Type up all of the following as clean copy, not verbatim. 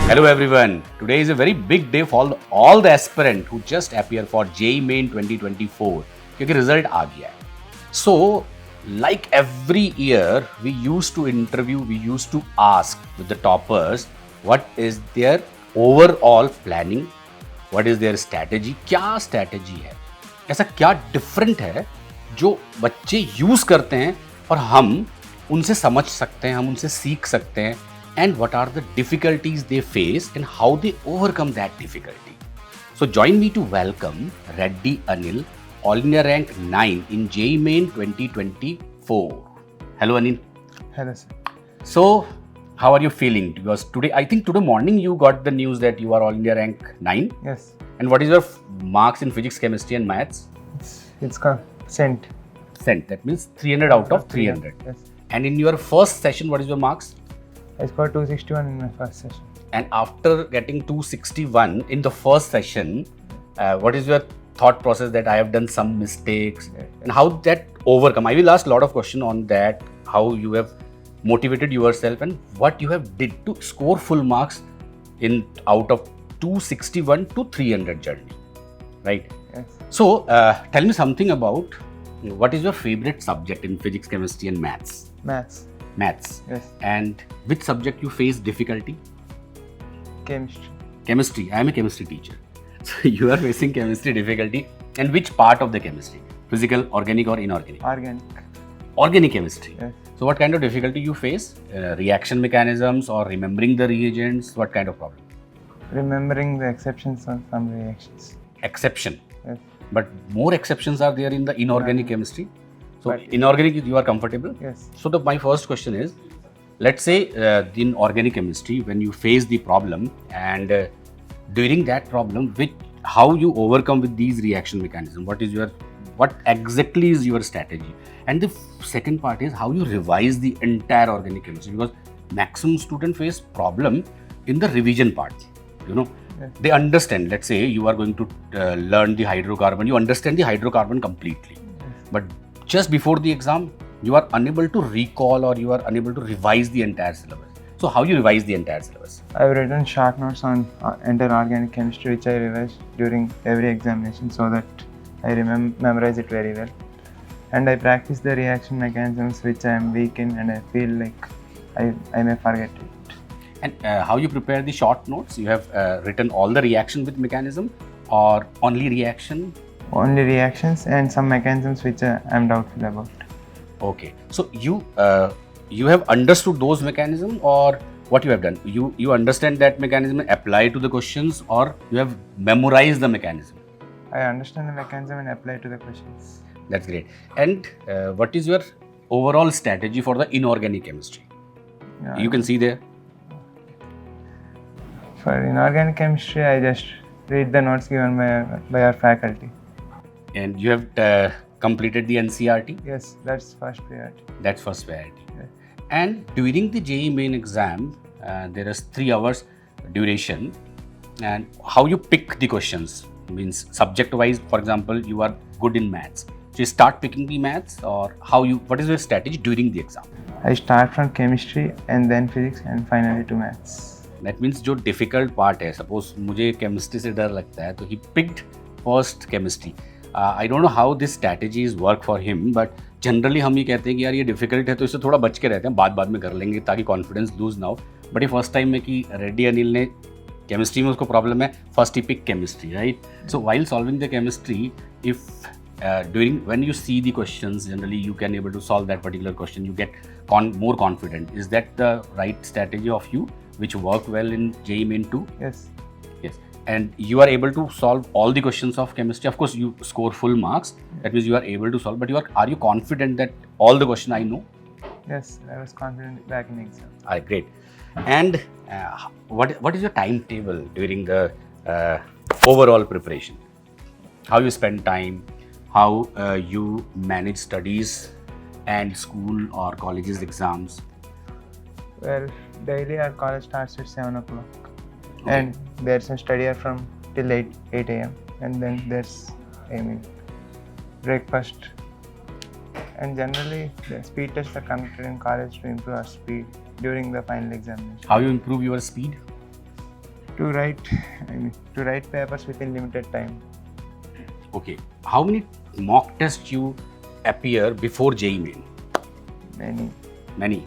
Hello everyone. Today is a very big day for all the aspirant who just appear for JEE Main 2024 क्योंकि result आ गया है. So like every year we used to interview, we used to ask with the toppers what is their overall planning, what is their strategy, क्या strategy है, ऐसा क्या different है जो बच्चे use करते हैं और हम उनसे समझ सकते हैं, हम उनसे सीख सकते हैं. And what are the difficulties they face and how they overcome that difficulty. So join me to welcome Reddy Anil, All India Rank 9 in JEE Main 2024. Hello Anil. Hello sir. So how are you feeling? Because I think today morning you got the news that you are All India Rank 9. Yes. And what is your marks in physics, chemistry and maths? It's called cent. Cent. That means 300 out of 300. Yes. And in your first session, what is your marks? I scored 261 in my first session. And after getting 261 in the first session, what is your thought process that I have done some mistakes and how that overcome? I will ask a lot of questions on that, how you have motivated yourself and what you have did to score full marks in out of 261 to 300 journey, right? Yes. So tell me something about what is your favorite subject in physics, chemistry and maths? Maths. Maths. Yes. And which subject you face difficulty? Chemistry. Chemistry. I am a chemistry teacher. So you are facing chemistry difficulty. And which part of the chemistry? Physical, organic or inorganic? Organic. Organic chemistry. Yes. So what kind of difficulty you face? Reaction mechanisms or remembering the reagents? What kind of problem? Remembering the exceptions on some reactions. Exception. Yes. But more exceptions are there in the inorganic chemistry. So But- inorganic you are comfortable? Yes. So my first question is, let's say in organic chemistry when you face the problem and during that problem, how you overcome with these reaction mechanism? What exactly is your strategy? And the second part is how you revise the entire organic chemistry, because maximum student face problem in the revision part. You know, Yes. they understand. Let's say you are going to learn the hydrocarbon. You understand the hydrocarbon completely, but just before the exam, you are unable to recall or you are unable to revise the entire syllabus. So how you revise the entire syllabus? I've written short notes on entire organic chemistry which I revise during every examination so that I memorize it very well. And I practice the reaction mechanisms which I am weak in and I feel like I may forget it. And how you prepare the short notes? You have written all the reaction with mechanism or only reaction? Only reactions and some mechanisms which I am doubtful about. Okay. So you have understood those mechanism, or what you have done? You understand that mechanism and apply to the questions, or you have memorized the mechanism? I understand the mechanism and apply to the questions. That's great. And what is your overall strategy for the inorganic chemistry? Yeah. You can see there. For inorganic chemistry, I just read the notes given by our faculty. And you have completed the NCRT? Yes, that's first priority. That's first priority. Yeah. And during the JEE main exam, there is 3 hours duration. And how you pick the questions means subject wise. For example, you are good in maths, so you start picking the maths, or what is your strategy during the exam? I start from chemistry and then physics and finally to maths. That means जो difficult part है, suppose मुझे chemistry से डर लगता है, तो he picked first chemistry. I don't know how this strategies work for him, but generally हम ये कहते हैं कि यार ये difficult है तो इससे थोड़ा बच के रहते हैं, बाद में कर लेंगे ताकि confidence lose ना हो. But ये first time में कि रेड्डी अनिल ने chemistry में उसको problem है, first he picked chemistry, right? So while solving the chemistry, if when you see the questions, generally you can able to solve that particular question, you get more confident. Is that the right strategy of you, which work well in JEE Main 2? Yes. Yes. And you are able to solve all the questions of chemistry. Of course, you score full marks. That means you are able to solve. But are you confident that all the question I know? Yes, I was confident back in the exam. Great. And what is your timetable during the overall preparation? How you spend time? How you manage studies and school or colleges exams? Well, daily our college starts at 7 o'clock. Okay. And there's a study hour from till 8 a.m. And then there's breakfast. And generally, the speed tests are conducted in college to improve our speed during the final examination. How you improve your speed? To write papers within limited time. Okay. How many mock tests you appear before JEE Main? Many. Many.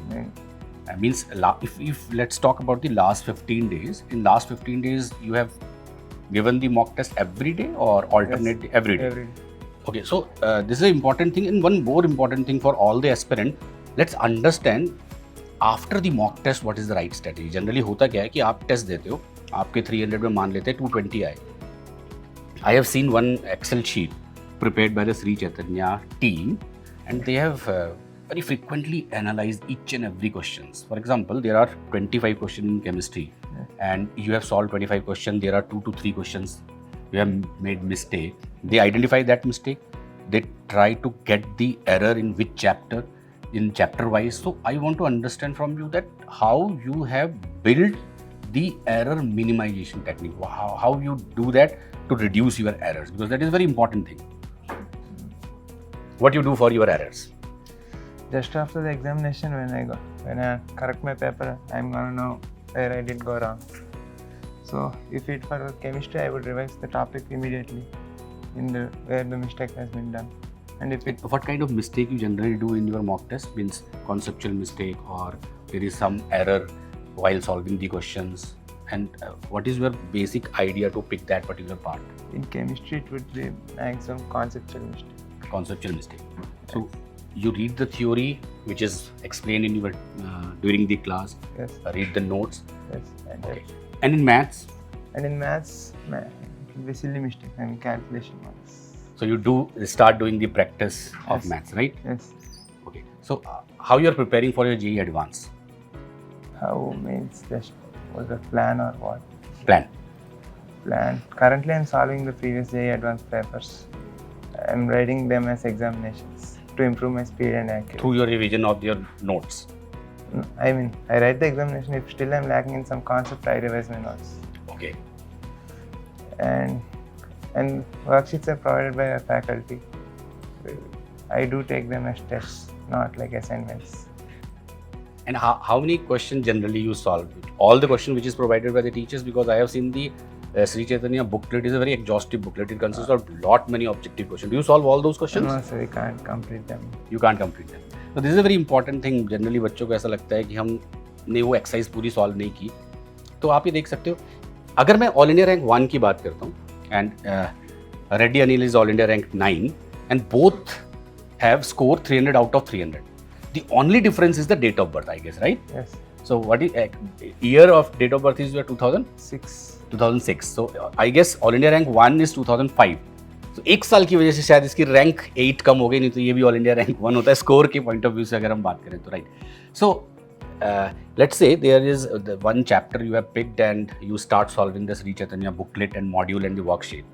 Means if let's talk about the last 15 days. In last 15 days, you have given the mock test every day or alternate Yes, every day? every day. Okay, so this is an important thing, and one more important thing for all the aspirant. Let's understand after the mock test what is the right strategy. Generally होता क्या है कि आप test देते हो, आपके 300 में मान लेते हैं 220 आए. I have seen one Excel sheet prepared by the Sri Chaitanya team, and they have very frequently analyzed each and every questions. For example, there are 25 questions in chemistry, and you have solved 25 questions. There are 2 to 3 questions you have made mistake. They identify that mistake. They try to get the error in which chapter, in chapter wise. So I want to understand from you that how you have built the error minimization technique. How you do that to reduce your errors, because that is a very important thing. What you do for your errors? Just after the examination, when I correct my paper, I'm gonna know where I did go wrong. So if it for chemistry, I would revise the topic immediately where the mistake has been done. And if it What kind of mistake you generally do in your mock test? Means conceptual mistake, or there is some error while solving the questions, and what is your basic idea to pick that particular part? in chemistry, it would be maximum conceptual mistake. Conceptual mistake. So you read the theory which is explained in your during the class. Yes, Read the notes. yes. And, Okay. And in maths, and in maths, it will be silly mistake. Calculation ones. so you do start doing the practice of Yes. maths, right? Yes. Okay. So how you are preparing for your JEE Advance How means just was a plan or what? plan? Plan. Currently, I'm solving the previous JEE advanced papers. I'm writing them as examinations to improve my speed and accuracy. Through your revision of your notes. I mean, I write the examination. If still I'm lacking in some concept, I revise my notes. Okay. And worksheets are provided by our faculty. I do take them as tests, not like assignments. And how many questions generally you solve? All the questions which is provided by the teachers, because I have seen the Sri Chaitanya booklet is a very exhaustive booklet. It consists of lot many objective questions. Do you solve all those questions? No, sir, we can't complete them. You can't complete them. So this is a very important thing. Generally बच्चों को ऐसा लगता है कि हमने वो exercise पूरी solve नहीं की. तो आप ये देख सकते हो, अगर मैं ऑल इंडिया रैंक 1 की बात करता हूँ, and Reddy Anil is all India rank 9, and both have score 300 out of 300. The only difference is the date of birth, I guess, right? Yes. So what is year of date of birth is your 2000? 6. 2006. So I guess all India rank 1 is 2005. तो एक साल की वजह से शायद इसकी rank 8 कम हो गई, नहीं तो ये भी ऑल इंडिया रैंक 1 होता है स्कोर के पॉइंट ऑफ व्यू से अगर हम बात करें तो, right? So let's say there is one chapter you have picked and you start solving the Shri Chaitanya booklet and module and the worksheet.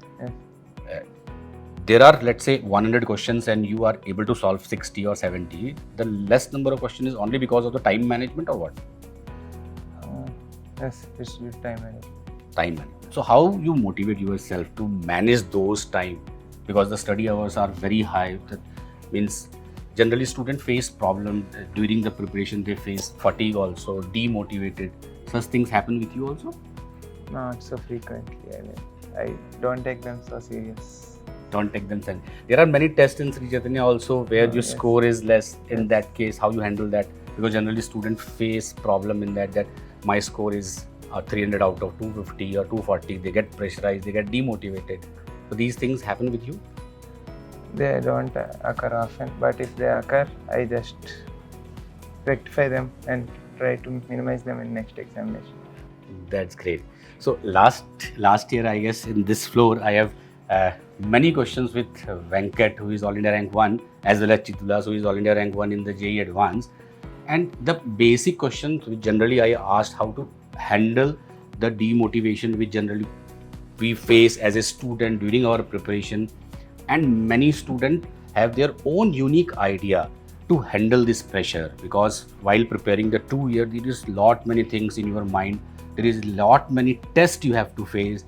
There are, let's say, 100 questions and you are able to solve 60 or 70. The less number of questions is only because of the time management or what? Yes, it's with time management. Time management. So how you motivate yourself to manage those time? Because the study hours are very high. That means generally students face problem during the preparation. They face fatigue also, demotivated. Such things happen with you also? Not so frequently. I mean, I don't take them so serious. Don't take them serious. There are many tests in Sri Chaitanya also where your Yes. score is less. In that case, how you handle that? Because generally students face problem in that my score is 300 out of 250 or 240. They get pressurized, they get demotivated. So these things happen with you? They don't occur often, but if they occur, I just rectify them and try to minimize them in next examination. That's great. So last year, I guess in this floor, I have many questions with Venkat, who is all India rank 1, as well as Chitulas, who is all India rank 1 in the JEE Advance. And the basic questions which generally I asked how to handle the demotivation which generally we face as a student during our preparation. And many students have their own unique idea to handle this pressure, because while preparing the 2 year, there is lot many things in your mind. There is lot many tests you have to face.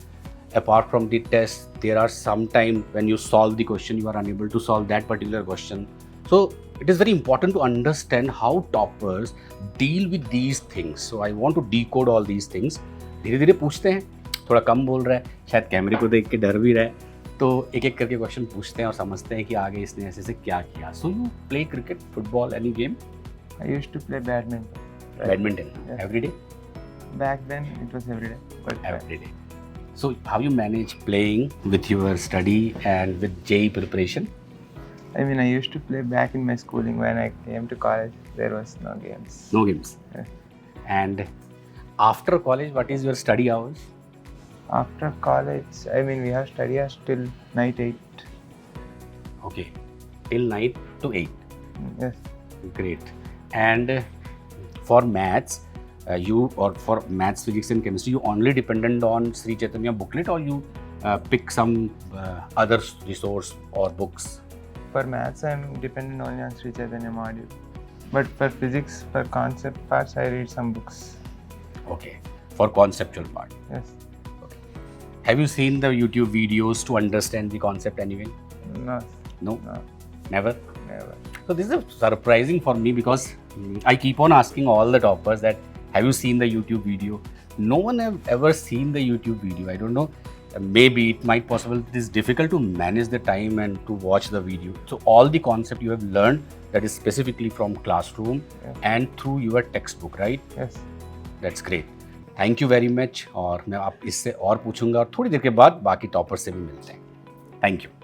Apart from the test, there are some time when you solve the question, you are unable to solve that particular question. So it is very important to understand how toppers deal with these things. So I want to decode all these things. धीरे धीरे पूछते हैं थोड़ा कम बोल रहा है, शायद कैमरे को देख के डर भी रहा है। तो एक एक करके क्वेश्चन पूछते हैं और समझते हैं कि आगे इसने ऐसे से क्या किया। So you play cricket, football, any game? I used to play badminton. Badminton Yeah. Every day? Back then it was every day. But Every day. So how you manage playing with your study and with JEE preparation? I mean, I used to play back in my schooling. When I came to college, there was no games. No games. Yeah. And after college, what is your study hours? After college, I mean, we have study hours till night 8. Okay, till night to 8. Yes. Great. And for maths, for maths, physics, and chemistry, you only dependent on Sri Chaitanya booklet, or you pick some other resource or books? For maths, I'm dependent only on Sri Chaitanya module. But for physics, for concept parts, I read some books. Okay, for conceptual part. Yes. Have you seen the YouTube videos to understand the concept anyway? No. No, No. never. Never. So this is surprising for me because I keep on asking all the toppers that have you seen the YouTube video? No one have ever seen the YouTube video. I don't know. Maybe it might possible. It is difficult to manage the time and to watch the video. So all the concept you have learned that is specifically from classroom Yeah. and through your textbook, right? Yes. That's great. Thank you very much. और मैं आप इससे और पूछूंगा और थोड़ी देर के बाद बाकी टॉपर से भी मिलते हैं. Thank you.